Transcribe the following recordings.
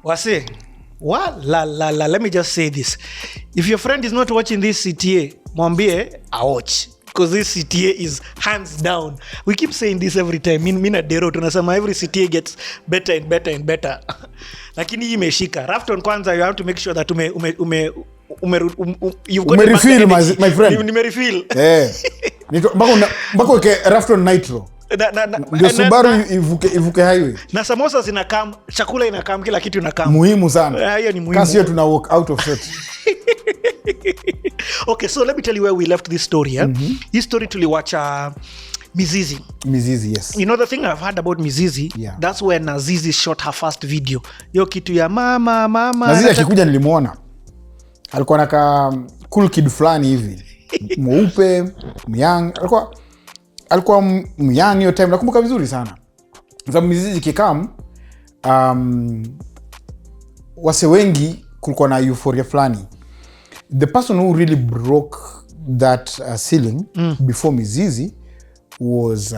Wase, let me just say this. If your friend is not watching this CTA, mwambie watch. Because this CTA is hands down. We keep saying this every time. Mina dero tunasema every CTA gets better and better and better. Lakini hii imeshika. Rufftone kwanza, you have to make sure that you've got refill my friend. Nimerefill. Mbako ke Rufftone Nitro. Ndio Subaru ivuke highway. Na samosa zinakam, chakula inakam, kila kitu inakam. Muhimu sana. Hiyo ni muhimu. Kasi yetu tuna walk out of set. Okay, so let me tell you where we left this story. This story tuliwacha Mizizi. Mizizi, yes. You know the thing I've heard about Mizizi? Yeah. That's when Nazizi shot her first video. Yo kitu ya mama. Nazizi akikuja nilimuona. Alikuwa naka cool kid fulani hivi. Mweupe, myang. Alikuwa myang hiyo time. Nakumbuka vizuri sana. Sababu Mizizi kikam wase wengi kulikuwa na euphoria fulani. The person who really broke that ceiling before Mizizi was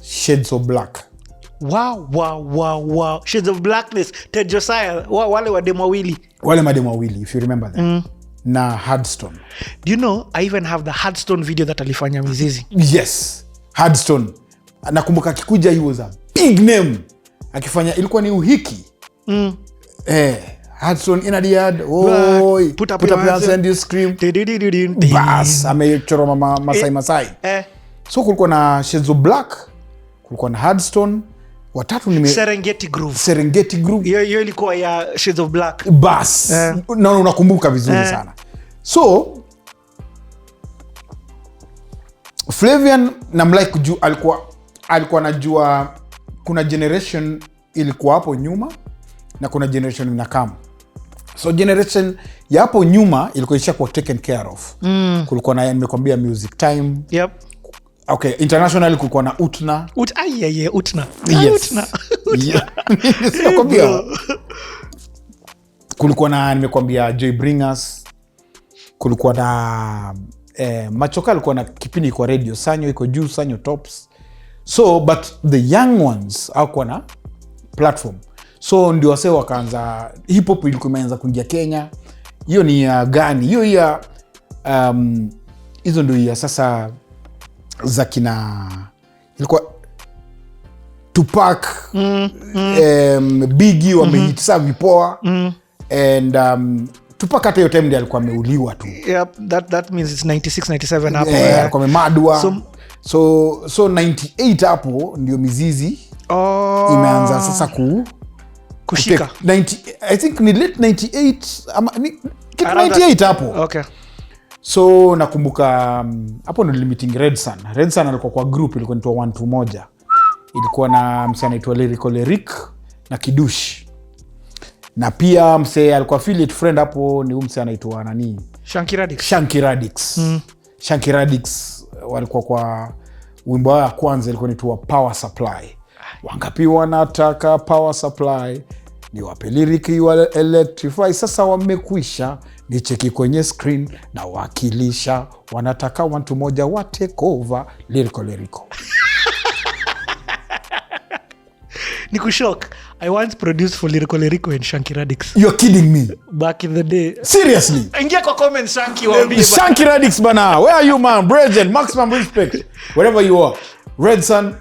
Shades of Black. Wow. Shades of Blackness. Ted Josiah. Wale mademu wawili, if you remember that. Na Hardstone. Do you know, I even have the Hardstone video that alifanya Mizizi. Yes. Hardstone. Nakumbuka akikuja, he was a big name. Akifanya, ilikuwa ni uhiki. Hudson in a yard, put up your hands and you scream. Bas, amechora Masai. So kulikuwa na Shades of Black, kulikuwa na Hardstone, watatu ni Serengeti Group. Hiyo ilikuwa ya Shades of Black. Bas. Na unakumbuka vizuri sana. So Flavian namlike juu alikuwa anajua kuna generation ilikuwa hapo nyuma na kuna generation inakam. So generation ya hapo nyuma ilikuwa ishakuwa taken care of. Kulikuwa na nimekwambia Music Time. Yep. Okay, international kulikuwa na Utna. Utna. Yes. Utna. Nakwambia. Kulikuwa na nimekwambia Joy Bringers. Kulikuwa na Machoka alikuwa na kipindi kwa radio, Sanyo iko juu, Sanyo Tops. So but the young ones hawakuwa na platform. So ndio wase wakaanza, hip hop ilikuwa imeanza kuingia Kenya. Hiyo ni ya gani? Hiyo ya hizo ndio ya sasa za kina ilikuwa Tupac, Biggie wamehitisa vipoa. And Tupac hata hiyo time ndio alikuwa ameuliwa tu. Yep, that means it's 96 97 hapo. Alikuwa amemadwa. So 98 hapo ndio Mizizi imeanza sasa kushika. I think ni late 98 ama ni 98 hapo. Okay. So nakumbuka hapo ndio limiting Red Sun alikuwa kwa group ilikuwa inaitwa 121. Ilikuwa na msanii anaitwa Lyric na Kidush. Na pia msee alikuwa affiliate friend hapo ni msee anaitwa nani? Shanky Radix. Shanky Radix walikuwa kwa wimbo wa kwanza ilikuwa inaitwa Power Supply. Wangapi wanataka power supply? Ni wape lyric wa electrify. Sasa wamekwisha. Ni cheki kwenye screen na wakilisha. Wanataka watu moja wa take over. Lyrical. Nikushock. I once produced for Lyrical and Shanky Radix. You're kidding me? Back in the day. Seriously? Ingia kwa comment Shanky waambie. Shanky Radix bana. Where are you man? Brethren, maximum respect. Wherever you are. Red Sun.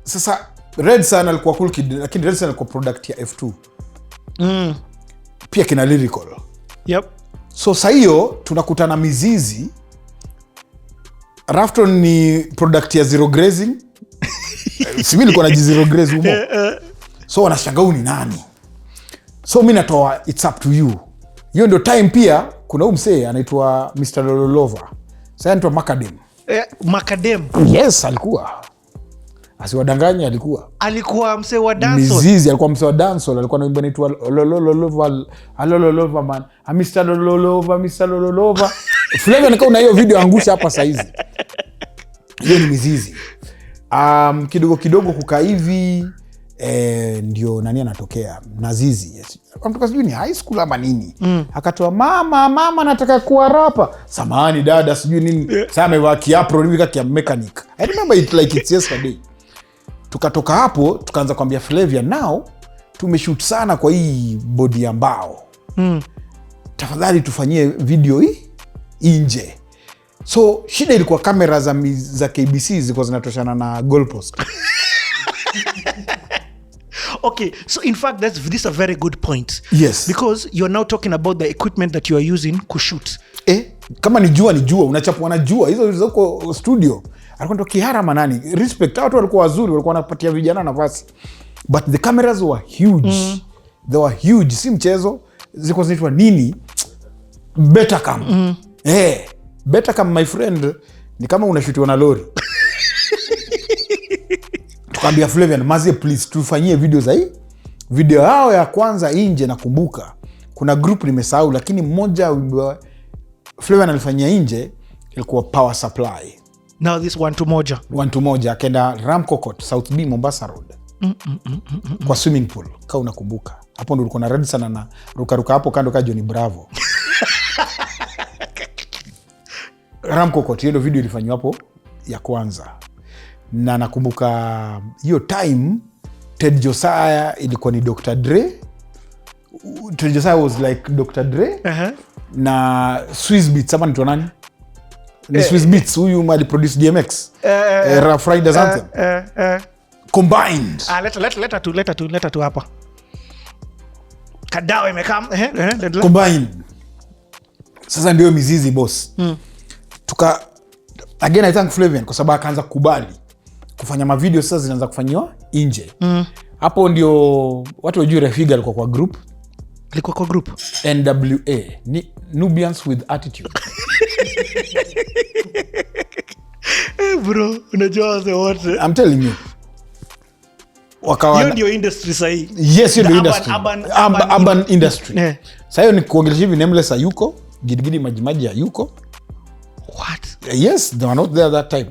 Sasa Red Sun alikuwa cool kid, lakini Red Sun alikuwa product ya F2. Pia kina Lyrical. Yep. So saa hiyo tunakutana Mizizi. Rufftone ni product ya Zero Grazing. Simi nilikuwa na Zero Graze humo. So wanashangaa ni nani? So mimi natoa It's Up to You. Hiyo ndio time pia kuna msee anaitwa Mr. Lololova. Sasa anaitwa Macadam. Yes, alikuwa. Asiwadanganya alikuwa msee wa dancehall. Mizizi alikuwa msee wa dancehall, alikuwa anaimba inaitwa Lololova man. Mr. Lololova. Flavor nikao na hiyo video angusha hapa saa hizi. Hiyo ni Mizizi. Kidogo kukaa hivi ndio nani anatokea? Nazizi. Yes. Amtoka sijui ni high school ama nini. Akatoa mama nataka kuwa rapa. Samahani dada sijui nini. Sasa amevaa kiapro hivi kama mechanic. I remember it like it's yesterday. Tukatoka hapo tukaanza kuambia Flavia now tumeshoot sana kwa hii bodi ya mbao. Tafadhali tufanyie video hii nje. So shida ilikuwa kamera za KBC zilikuwa zinatoshana na goalpost. Okay, so in fact this is a very good point. Yes. Because you're now talking about the equipment that you are using kushoot. Kama ni jua unachapwa na jua. Hizo zilizoko studio. Alikuwa ndo kihara manani. Respect, watu walikuwa wazuri, walikuwa wanapatia vijana nafasi. But the cameras were huge. They were huge, si mchezo. Zilikuwa zinaitwa nini? Betacam. Betacam, my friend, ni kama unashutiwa na lori. Tukaambia Flavian, mazie please tufanyie video za hii. Video yao ya kwanza nje nakumbuka. Kuna group nimesahau, lakini mmoja Flavian alifanyia nje ilikuwa power supply. Now this one to moja akaenda Ramcourt South B Mombasa Road. Kwa swimming pool, kama unakumbuka. Hapo ndo ulikuwa na red sana na ruka hapo kando ka Johnny Bravo. Ramcourt, hiyo video ilifanywa hapo ya kwanza. Na nakumbuka hiyo time Ted Josiah ilikuwa ni Dr. Dre. Ted Josiah was like Dr. Dre. Na Swiss Beats, hapa nitwa nani? Ni Swiss Beats, huyu ali produce DMX. Rough Riders Anthem. Combined. Leta tu hapa. Kadawe imekam. Combined. Sasa ndio mizizi boss. Again I thank Flavian kwa sababu akaanza kukubali kufanya mavideo sasa zinaanza kufanywa nje. Hapo ndio watu wajue Refiga alikuwa kwa group. NWA, Nubians with Attitude. Bro, unajua wote. I'm telling you. Hiyo ndio industry sahi. Yes, hiyo ndio industry. Urban industry. Sasa hiyo ni kuongelea hivi Nameless hayuko, Gidigidi Majimaji hayuko. What? Yes, they were not there that time.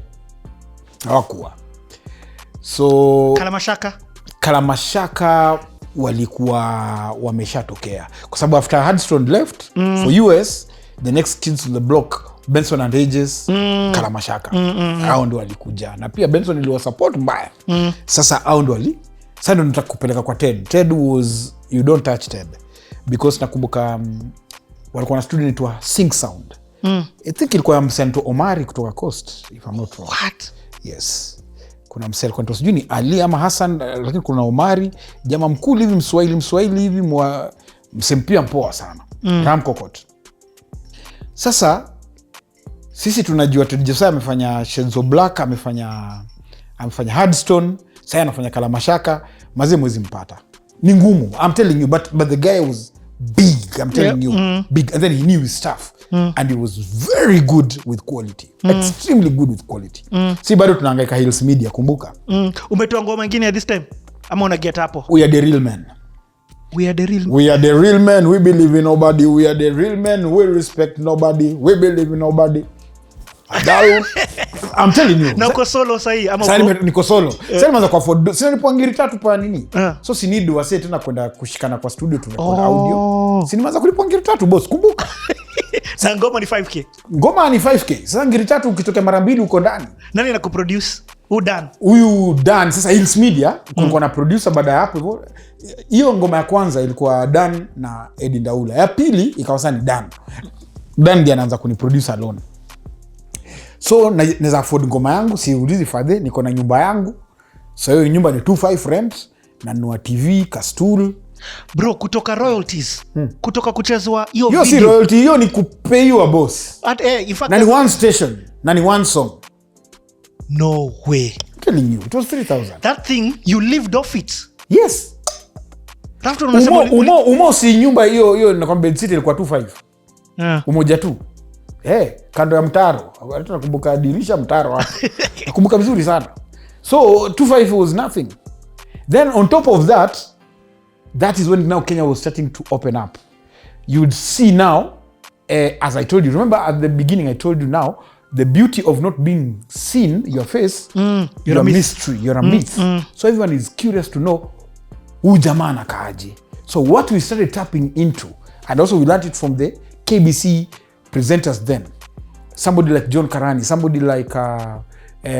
Hawakuwa. So Kalamashaka walikuwa wameshatokea. Kwa sababu after Hardstone left for US, the next kids on the block, Benson and Hedges, Kalamashaka. Hao ndio walikuja. Na pia Benson iliwa support mbaya. Sasa hao ndio sasa ndio nataka kupeleka kwa Ted. Ted was, you don't touch Ted. Because nakumbuka walikuwa na studio inaitwa Sync Sound. I think ilikuwa msento Omari kutoka Coast, if I'm not wrong. What? Yes. Kuna msel kwa sijui ni Ali ama Hassan, lakini kuna Omari, jamaa mkuu hivi Mswahili hivi msempia mpoa sana. Ramcourt. Sasa sisi tunajua Ted Josiah amefanya Shades of Black, amefanya Hardstone, sasa anafanya Kalamashaka, mazee mwezi mpata. Ni ngumu. I'm telling you, but the guy was big. I'm telling you, big, and then he knew his stuff. And he was very good with quality. Extremely good with quality. Si bado tunahangaika Hills Media, kumbuka. Umetoa ngoma nyingine at this time ama una get hapo? We are the real men. We are the real men. We believe in nobody. We are the real men. We respect nobody. We believe in nobody. I'm telling you. Na uko solo sahi ama uko? Niko solo. Sasa nimeanza kwa Ford. Sina nipo ngiri 3 pa nini? So si need wase tena kwenda kushikana kwa studio tu record audio. Si nimeanza kulipa ngiri 3 boss, kumbuka. Sasa ngoma ni 5k. Ngoma ni 5k. Sasa ngiri 3 ukitokea mara 2 uko ndani. Nani anakuproduce? Huyu Dan. Sasa Hills Media kulikuwa na producer baada ya hapo hivyo. Hiyo ngoma ya kwanza ilikuwa Dan na Eddie Ndaula. Ya pili ikawa sasa ni Dan. Dan ndiye anaanza kuniproduce alone. So naweza afford ngoma yangu, siulizi fadhe, niko na nyumba yangu. So hiyo nyumba ni 25 rent, na nunua TV, kastool. Bro, kutoka royalties, kutoka kuchezwa hiyo video. Hiyo si royalty, hiyo ni kupaywa boss. In fact, na ni one station, na ni one song. No way. I'm telling you, it was 3,000. That thing, you lived off it. Yes. Umo si nyumba hiyo nakwambia Bed City ilikuwa 25. Umoja tu. Kando ya mtaro. Hata nakumbuka dirisha mtaro hapo. Nakumbuka vizuri sana. So 25 was nothing. Then on top of that is when now Kenya was starting to open up. You'd see now, as I told you, remember at the beginning I told you now, the beauty of not being seen, your face, you're a mystery, you're a myth. So everyone is curious to know who jamaa anakaaje. So what we started tapping into, and also we learned it from the KBC presenters then. Somebody like John Karani, somebody like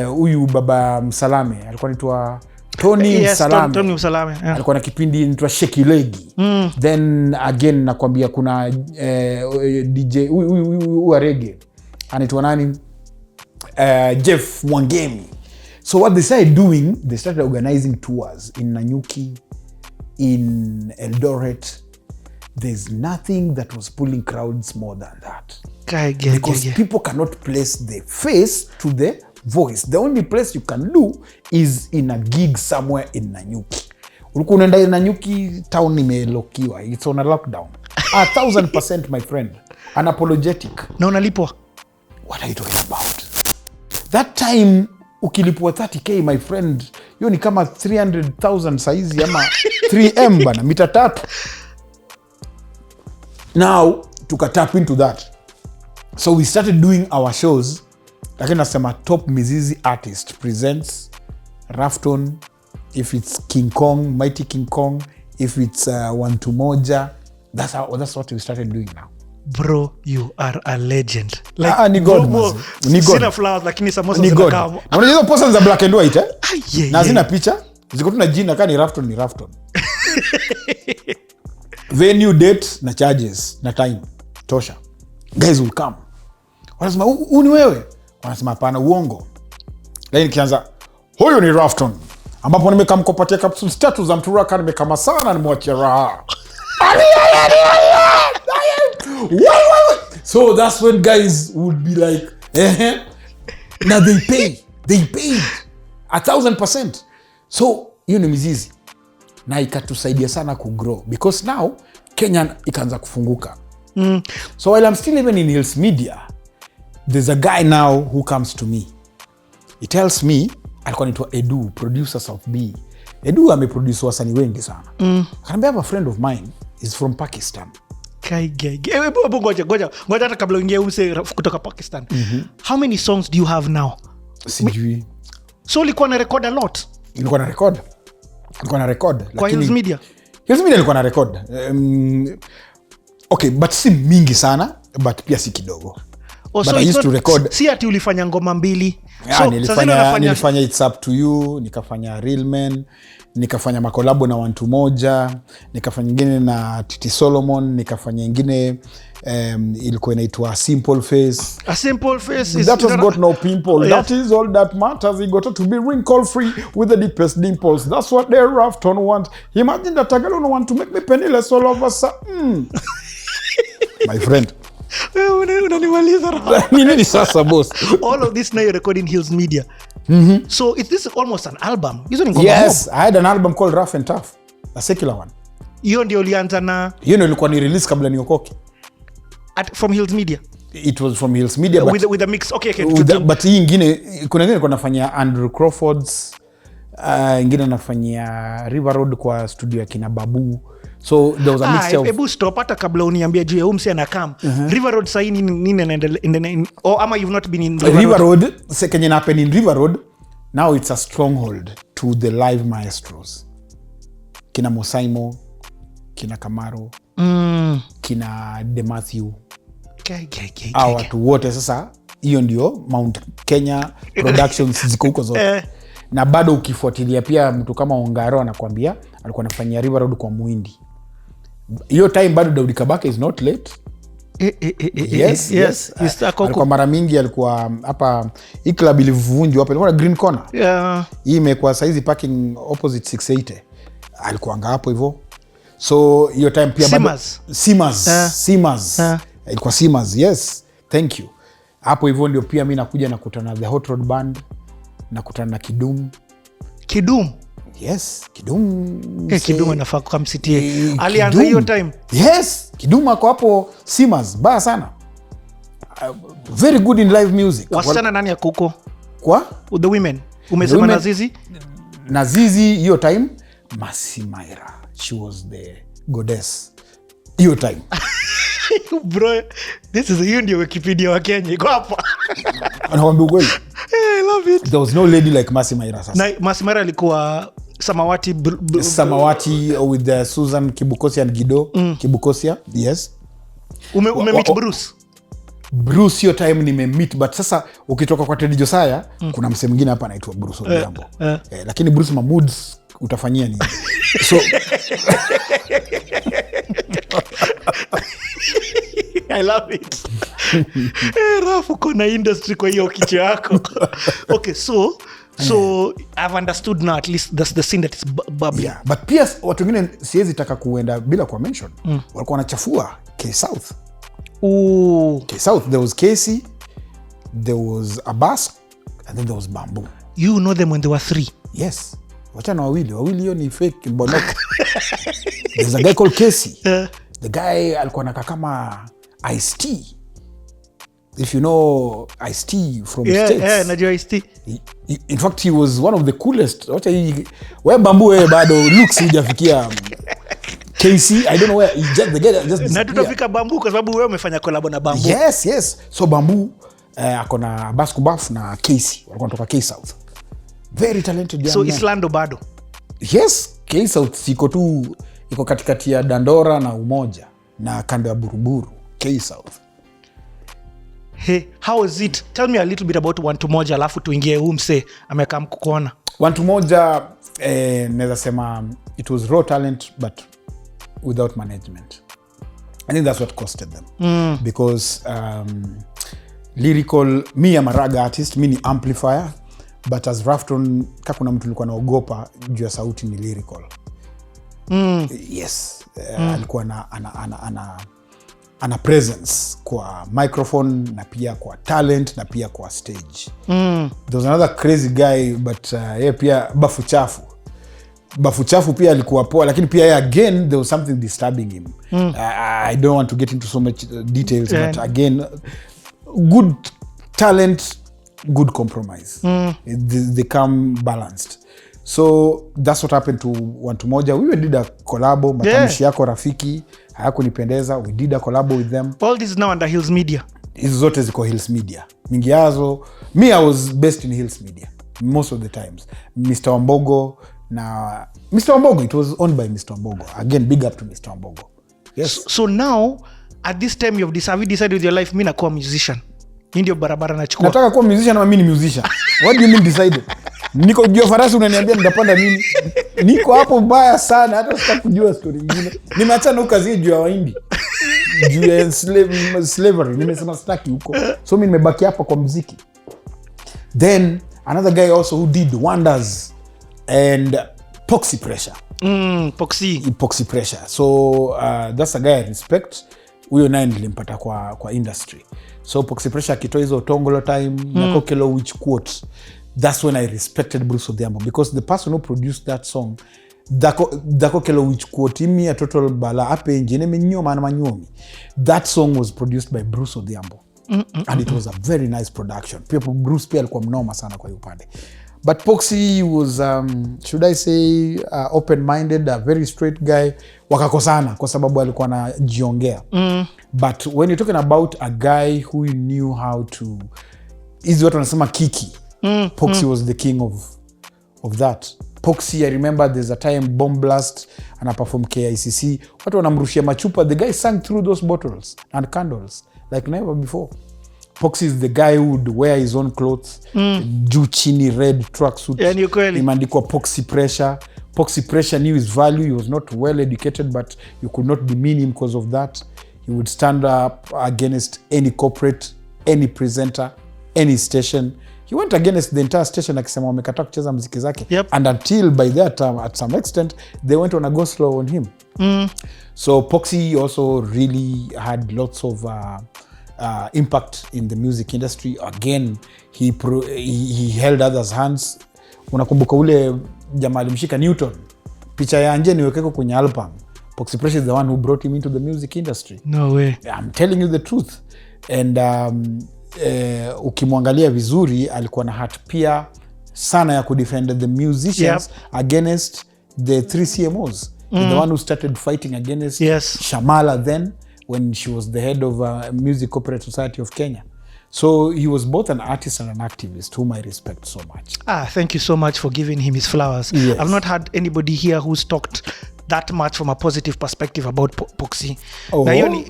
huyu Baba Msalame, alikuwa anaitwa Tony Msalame. Yeah. Alikuwa na kipindi inaitwa Shake Legi. Then again nakwambia kuna DJ wa reggae anaitwa nani? Jeff Mwangemi. So what they started doing, they started organizing tours in Nanyuki, in Eldoret. There's nothing that was pulling crowds more than that. Because people cannot place the face to the voice. The only place you can do is in a gig somewhere in Nanyuki. Ulikuwa unaenda Nanyuki, town imelokiwa. It's on a lockdown. 1000% my friend. Unapologetic. Na unalipwa? What are you talking about? That time ukilipwa 30k my friend, hiyo ni kama 300,000 saizi ama 3M bana, mita 3. Now tukatap into that. So we started doing our shows. Lakini nasema top Mizizi artist presents Rufftone, if it's King Kong, Mighty King Kong, if it's 1 Moja. That's what we started doing now. Bro, you are a legend. Like, ni God, ni God. Sina flowers lakini samosa zinakama. Na unajua poster za black and white na zina picha, ziko tu na jina kama ni Rufftone. Venue, date na charges na time tosha. Guys will come. Wanasema huu ni wewe? Wanasema hapana, uongo. Lakini kianza huyu ni Rufftone, ambapo nimekamkopatia capsule status za mturaka, nimekama sana, nimwachia raha. So that's when guys would be like, now they paid 1000%. So hiyo ni mizizi na ikatusaidia sana kugrow, because now Kenya ikaanza kufunguka. So while I'm still even in Hills Media, there's a guy now who comes to me. He tells me, alikuwa anaitwa Edu, producer South B. Edu ameproduce wasanii wengi sana. Akaniambia, I have a friend of mine, is from Pakistan. Ngoja hata kabla uingie use kutoka Pakistan. How many songs do you have now? Sijui. So ulikuwa na record a lot? Nilikuwa na record. Kwa Hills Media? Hills Media nilikuwa na record. Okay, but si mingi sana, but pia si kidogo. But I used to record. Si ati ulifanya ngoma 2. So nilifanya It's Up to You, nikafanya Real Men, nikafanya makolabo na 1 Moja, nikafanya ingine na Titi Solomon, nikafanya ingine ilikuwa inaitwa Simple Face. A Simple Face is that has got no pimple. That is all that matters. He got to be wrinkle free with the deepest dimples. That's what they Rufftone want. Imagine that Tagalo no want to make me penniless all of a sudden. My friend. Nini sasa boss? All of this now you're recording Hills Media. So is this almost an album? Yes, I had an album called Rough and Tough, a secular one. Hiyo ndio ulianza na? Hiyo ndio ilikuwa ni release kabla niokoke. From Hills Media? It was from Hills Media, with a mix. Okay. But hii ingine, kuna ingine nilikuwa nafanyia Andrew Crawford's, ingine nafanyia River Road kwa studio ya kina Babu. So there was a mixture of... Ebu stop hata kabla uniambia juu ya umsi anakam. River Road sahi nini anaendelea? Or ama you've not been in River Road? Kenyan happen in River Road. Now it's a stronghold to the live maestros. Kina Mosaimo, kina Kamaro, kina De Matthew. Watu wote sasa, hiyo ndio Mount Kenya Productions ziko huko zote. Na bado ukifuatilia pia mtu kama Ongaro anakuambia alikuwa anafanyia River Road kwa Muhindi. Hiyo time bado Daudi Kabaka is not late. Yes. Alikuwa mara mingi alikuwa hapa, hii club ilivunjwa hapa, ilikuwa na Green Corner. Hii imekuwa saizi parking opposite 680. Alikuwa anga hapo hivyo. So hiyo time pia bado Simas. Ilikuwa Simas, yes. Thank you. Hapo hivyo ndio pia mimi nakuja nakutana na The Hot Rod Band, nakutana na Kidum. Yes, Kidum. Kidum anafaa kwa MCTA. Alianza hiyo time. Yes, Kidum ako hapo Simas, baya sana. Very good in live music. Wasichana nani ya kuko? Kwa? The women. Umesema Nazizi? Nazizi hiyo time, Masimaira. She was the goddess. Hiyo time. Bro, this is hiyo ndio Wikipedia wa Kenya. Iko hapa. Anawaambia ukweli. I love it. There was no lady like Masimaira sasa. Na Masimaira alikuwa Samawati with Susan Kibukosia and Gido Kibukosia. Yes. Meet Bruce? Bruce hiyo time nimemeet, but sasa ukitoka kwa Teddy Josiah kuna msee mwingine hapa anaitwa Bruce Odhiambo. Lakini Bruce Mahmoods utafanyia nini? So I love it. Rafu kona industry kwa hiyo kichwa yako. Okay, so I've understood now, at least that's the scene that is bubbling. Yeah, but pia watu wengine siwezi taka kuenda bila kwa mention. Walikuwa wanachafua K-South. K-South, there was Casey, there was Abbas, and then there was Bamboo. You know them when they were 3? Yes. Wachana wawili hiyo ni fake bonok. There's a guy called Casey. The guy alikuwa anakaa kama Ice-T. If you know Ice-T from States. Yeah, najua Ice-T. In fact, he was one of the coolest. Wacha hii, wewe Bamboo wewe bado looks hujafikia Casey. I don't know where the guy just na tutafika Bamboo kwa sababu wewe umefanya collab na Bamboo. Yes. So Bamboo ako na Abbas Kubaf na Casey. Walikuwa wanatoka K-South. Very talented young so man. Islando bado. Yes, K-South iko katikati ya Dandora na Umoja na kando ya Buruburu, K-South. Hey, how is it? Tell me a little bit about One to Moja, alafu tuingie umse amekaa mkukuona. One to Moja, naweza sema it was raw talent but without management. I think that's what costed them. Because lyrical, me am a rag artist, me ni amplifier, but as Rufftone, kakuna mtu likuwa naogopa juu ya sauti ni lyrical. Yes. Alikuwa ana presence kwa microphone na pia kwa talent na pia kwa stage. There was another crazy guy, but yeye pia Bafu Chafu pia alikuwa poa, lakini pia again there was something disturbing him. I don't want to get into so much details, but again, good talent, good compromise. They come balanced. So that's what happened to One to Moja. We did a collabo, matamishi yako rafiki hayakunipendeza. We did a collabo with them. All this now under Hills Media. Hizo zote ziko Hills Media. Mingi yazo, me I was based in Hills Media most of the times. Mr. Wambogo, it was owned by Mr. Wambogo. Again, big up to Mr. Wambogo. Yes. So now at this time you have decided with your life, mimi nakuwa musician. Hii ndio barabara nachukua. Nataka kuwa musician ama mimi ni musician. What do you mean decided? Niko juu farasi unaniambia nitapanda nini? Niko hapo mbaya sana, hata sitaki kujua story nyingine. Nimeachana huko kazi juu ya Wahindi. Juu ya slavery. Nimesema sitaki huko. So mimi nimebaki hapa kwa muziki. Then another guy also who did wonders and Poxy Pressure. Poxy Pressure. So that's a guy I respect. Huyo naye nilimpata kwa industry. So Poxy Pressure akitoa hizo Tongolo Time na Kokelo Which Quote. That's when I respected Bruce Odhiambo, because the person who produced that song, Dako Kelo Which Quote imi a total bala ape njene menyoma na manyomi. That song was produced by Bruce Odhiambo. And it was a very nice production. Bruce pia alikuwa mnoma sana kwa upande. But Poxy was, should I say, open-minded, a very straight guy. Wakakosana kwa sababu alikuwa na jiongea. But when you're talking about a guy who knew how to, hizi watu wanasema kiki. Poxy was the king of that. Poxy, I remember there's a time Bomb Blast and I performed KICC. Watu wanamrushia machupa. The guy sang through those bottles and candles like never before. Poxy is the guy who would wear his own clothes. Juu chini red tracksuit. Imeandikwa Poxy Pressure. Poxy Pressure knew his value. He was not well educated, but you could not demean him because of that. He would stand up against any corporate, any presenter, any station. He went against the entire station akisema wamekataa kucheza muziki zake. And until by that time, at some extent, they went on a go slow on him. So Poxy also really had lots of impact in the music industry. Again, he held others' hands. Unakumbuka ule jamaa alimshika Newton, picha ya nje niwekeko kwenye album. Poxy Pressure is the one who brought him into the music industry. No way. I'm telling you the truth. And ukimwangalia vizuri alikuwa na heart pia sana ya kudefend the musicians against the 3 CMOs. The one who started fighting against Shamala then, when she was the head of Music Corporate Society of Kenya. So he was both an artist and an activist, whom I respect so much. Thank you so much for giving him his flowers. I've not had anybody here who's talked that much from a positive perspective about Poxy.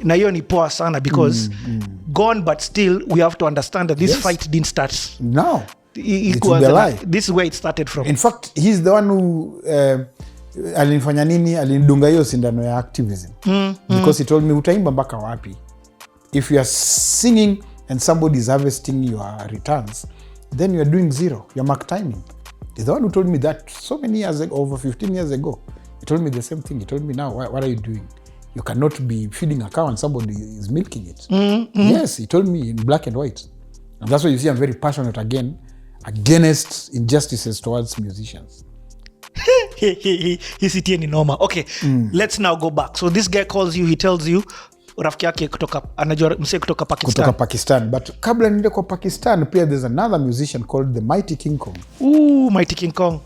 Na hiyo ni poa sana because gone, but still we have to understand that this fight didn't start now. This is where it started from. In fact, he's the one who alinifanya nini, alinidunga hiyo sindano ya activism because he told me utaimba mpaka wapi if you are singing and somebody is harvesting your returns, then you are doing zero, you're mark timing. He's the one who told me that so many years ago, over 15 years ago. He told me the same thing. He told me, now what are you doing? You cannot be feeding a cow and somebody is milking it. Yes, he told me in black and white. And that's why you see I'm very passionate against injustices towards musicians. He's ni noma. Okay, let's now go back. So this guy calls you, he tells you rafiki yake anajua msee kutoka Pakistan. But kabla niende kwa Pakistan, pia there's another musician called the Mighty King Kong. Mighty King Kong.